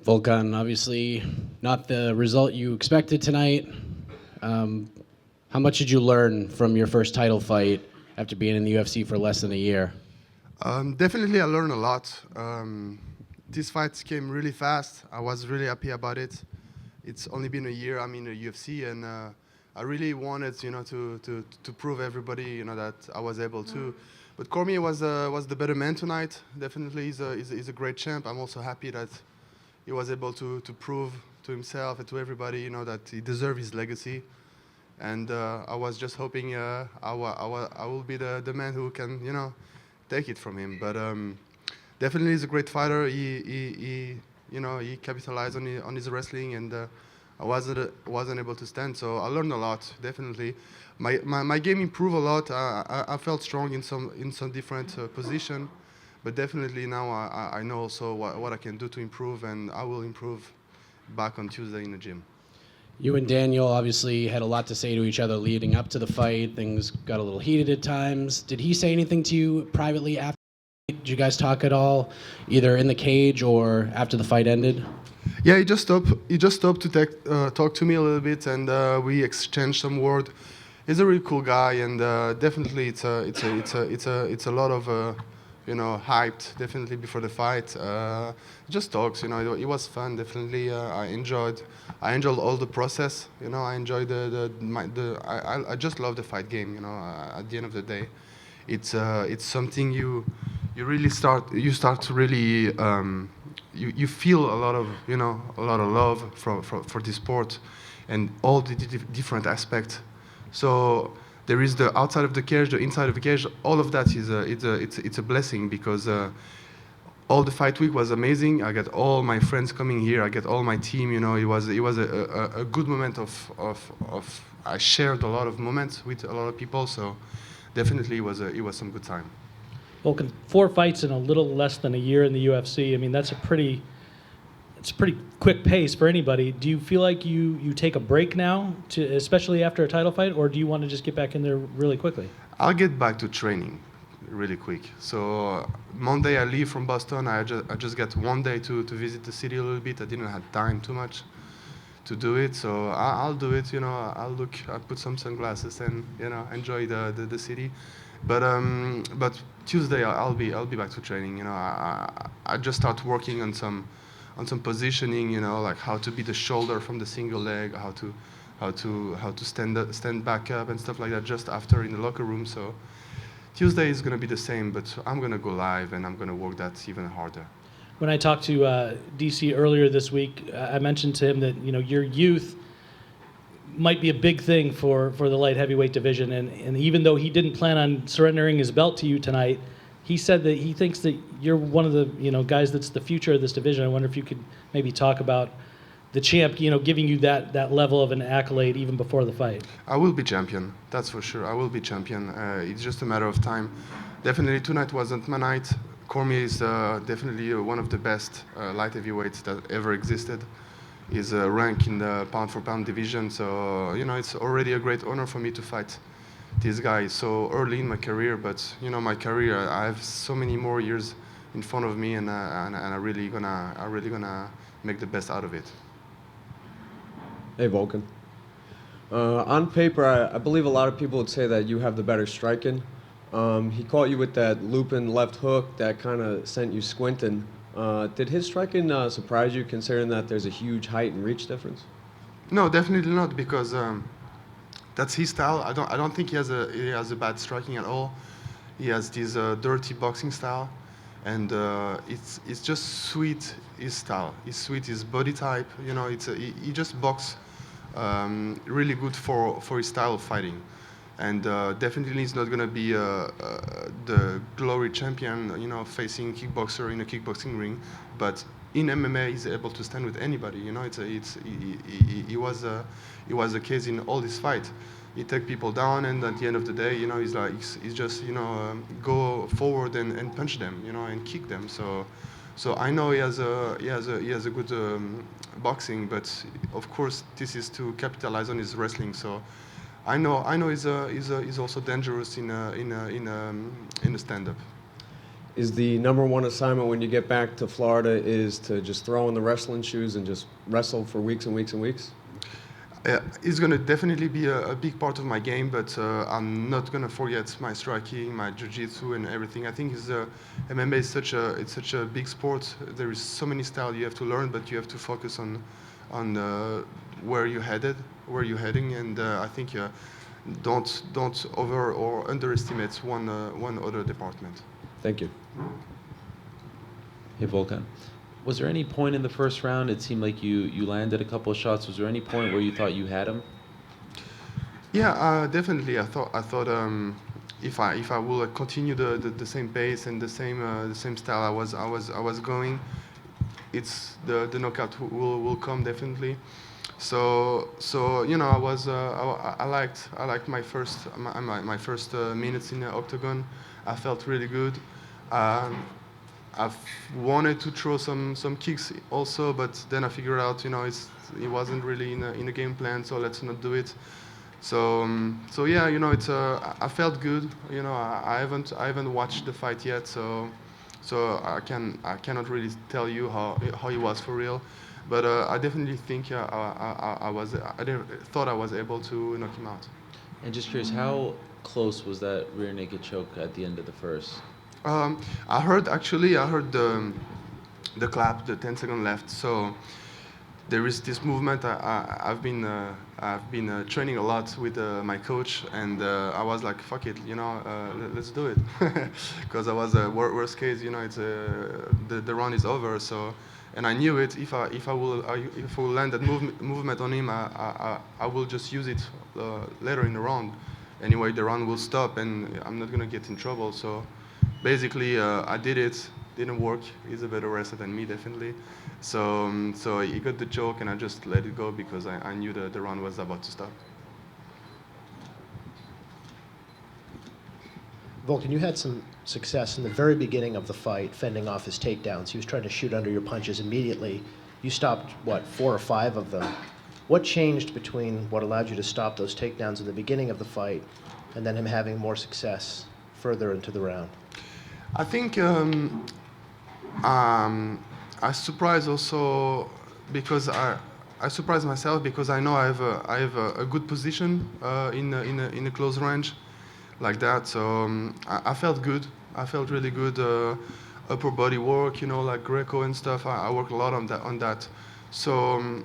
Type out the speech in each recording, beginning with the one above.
Volkan, obviously not the result you expected tonight. How much did you learn from your first title fight after being in the UFC for less than a year? Definitely, I learned a lot. This fight came really fast. I was really happy about it. It's only been a year I'm in the UFC, and I really wanted, to prove everybody, that I was able to. But Cormier was the better man tonight. Definitely, he's a great champ. I'm also happy that he was able to prove to himself and to everybody, that he deserves his legacy. And I was just hoping I will be the man who can, take it from him. But definitely, he's a great fighter. He capitalized on his wrestling, and I wasn't able to stand. So I learned a lot. Definitely, my game improved a lot. I felt strong in some different position, but definitely now I know also what I can do to improve, and I will improve back on Tuesday in the gym. You and Daniel obviously had a lot to say to each other leading up to the fight. Things got a little heated at times. Did he say anything to you privately after? Did you guys talk at all, either in the cage or after the fight ended? Yeah, he just stopped. He just stopped to talk to me a little bit, and we exchanged some word. He's a really cool guy, and definitely it's a lot of hyped. Definitely before the fight, just talks. It was fun. Definitely, I enjoyed all the process. I enjoyed I just love the fight game. At the end of the day, it's something you really start to really you feel a lot of love for this sport and all the different aspects. So there is the outside of the cage, the inside of the cage. All of that is it's a blessing because all the fight week was amazing. I got all my friends coming here. I get all my team. It was a good moment of I shared a lot of moments with a lot of people. So definitely it was some good time. Volkan, 4 fights in a little less than a year in the UFC. I mean, it's a pretty quick pace for anybody. Do you feel like you take a break now, especially after a title fight, or do you want to just get back in there really quickly? I'll get back to training really quick. So Monday I leave from Boston. I just get one day to visit the city a little bit. I didn't have time too much to do it, so I'll do it. I'll put some sunglasses and enjoy the city. But Tuesday I'll be back to training. I just start working on some positioning. Like how to be the shoulder from the single leg, how to stand back up and stuff like that. Just after in the locker room. So Tuesday is gonna be the same, but I'm gonna go live and I'm gonna work that even harder. When I talked to DC earlier this week, I mentioned to him that your youth might be a big thing for the light heavyweight division, and even though he didn't plan on surrendering his belt to you tonight, he said that he thinks that you're one of the guys that's the future of this division. I wonder if you could maybe talk about the champ, giving you that level of an accolade even before the fight. I will be champion, that's for sure. I will be champion. It's just a matter of time. Definitely tonight wasn't my night. Cormier is definitely one of the best light heavyweights that ever existed. He's ranked in the pound-for-pound division, so it's already a great honor for me to fight this guy so early in my career. But my career, I have so many more years in front of me, and I really gonna make the best out of it. Hey, Volkan. On paper, I believe a lot of people would say that you have the better striking. He caught you with that looping left hook that kind of sent you squinting. Did his striking surprise you, considering that there's a huge height and reach difference? No, definitely not, because that's his style. I don't think he has a bad striking at all. He has this dirty boxing style, and it's just sweet. His style, his sweet, his body type. He just box really good for his style of fighting. And definitely he's not gonna be the glory champion, facing kickboxer in a kickboxing ring. But in MMA, he's able to stand with anybody. He was a case in all his fight. He take people down, and at the end of the day, he's just go forward and punch them, and kick them. So I know he has a good boxing, but of course this is to capitalize on his wrestling. So I know he's also dangerous in a stand-up. is the number one assignment when you get back to Florida is to just throw in the wrestling shoes and just wrestle for weeks and weeks and weeks? It's going to definitely be a big part of my game, but I'm not going to forget my striking, my jiu-jitsu, and everything. I think MMA is such a big sport. There is so many styles you have to learn, but you have to focus on where you're heading, and I think don't over or underestimate one other department. Thank you. Hey, Volkan. Was there any point in the first round, it seemed like you landed a couple of shots, was there any point where you thought you had him? Yeah, definitely. I thought if I will continue the same pace and the same style I was going, it's the knockout will come definitely. So you know, I liked my first minutes in the octagon. I felt really good. I've wanted to throw some kicks also, but then I figured out, you know, it wasn't really in the game plan, so let's not do it. So yeah, you know, I felt good. You know, I haven't watched the fight yet, so I cannot really tell you how he was for real. But I definitely think I thought I was able to knock him out. And just curious, how close was that rear naked choke at the end of the first? I heard the clap, the 10-second left. So there is this movement. I've been training a lot with my coach, and I was like, fuck it, you know, let's do it, because I was worst case, you know, it's the run is over. So, and I knew it. If I will land that movement on him, I will just use it later in the round. Anyway, the round will stop, and I'm not gonna get in trouble. So. Basically, I did it. Didn't work. He's a better wrestler than me, definitely. So he got the choke, and I just let it go because I knew the round was about to stop. Volkan, you had some success in the very beginning of the fight, fending off his takedowns. He was trying to shoot under your punches immediately. You stopped, what, 4 or 5 of them. What changed between what allowed you to stop those takedowns in the beginning of the fight and then him having more success further into the round? I think I surprised also because I surprised myself because I know I have a good position in a close range like that. So I felt good. I felt really good. Upper body work, you know, like Greco and stuff. I work a lot on that. So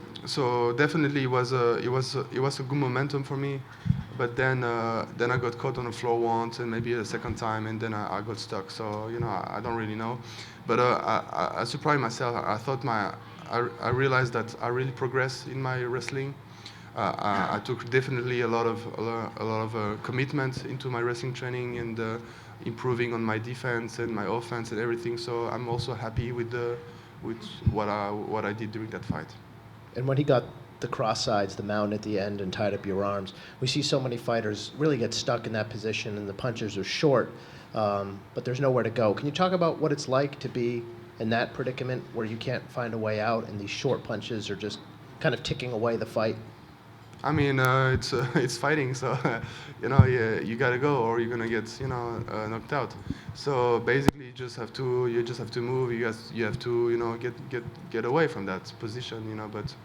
definitely it was a good momentum for me. But then I got caught on the floor once and maybe a second time, and then I got stuck. So you know, I don't really know. But I surprised myself. I thought I realized that I really progressed in my wrestling. I took definitely a lot of commitment into my wrestling training and improving on my defense and my offense and everything. So I'm also happy with what I did during that fight. And when he got the cross sides, the mount at the end, and tied up your arms, we see so many fighters really get stuck in that position, and the punches are short, but there's nowhere to go. Can you talk about what it's like to be in that predicament where you can't find a way out, and these short punches are just kind of ticking away the fight? I mean, it's fighting, so you know, you gotta go, or you're gonna get, you know, knocked out. So basically, you just have to move. You have to, you know, get away from that position, you know. But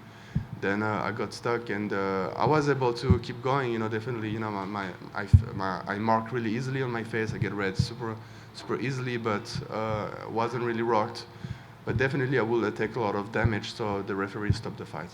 then I got stuck, and I was able to keep going, you know. Definitely, you know, I mark really easily on my face. I get red super easily, but wasn't really rocked. But definitely, I will take a lot of damage, so the referee stopped the fight.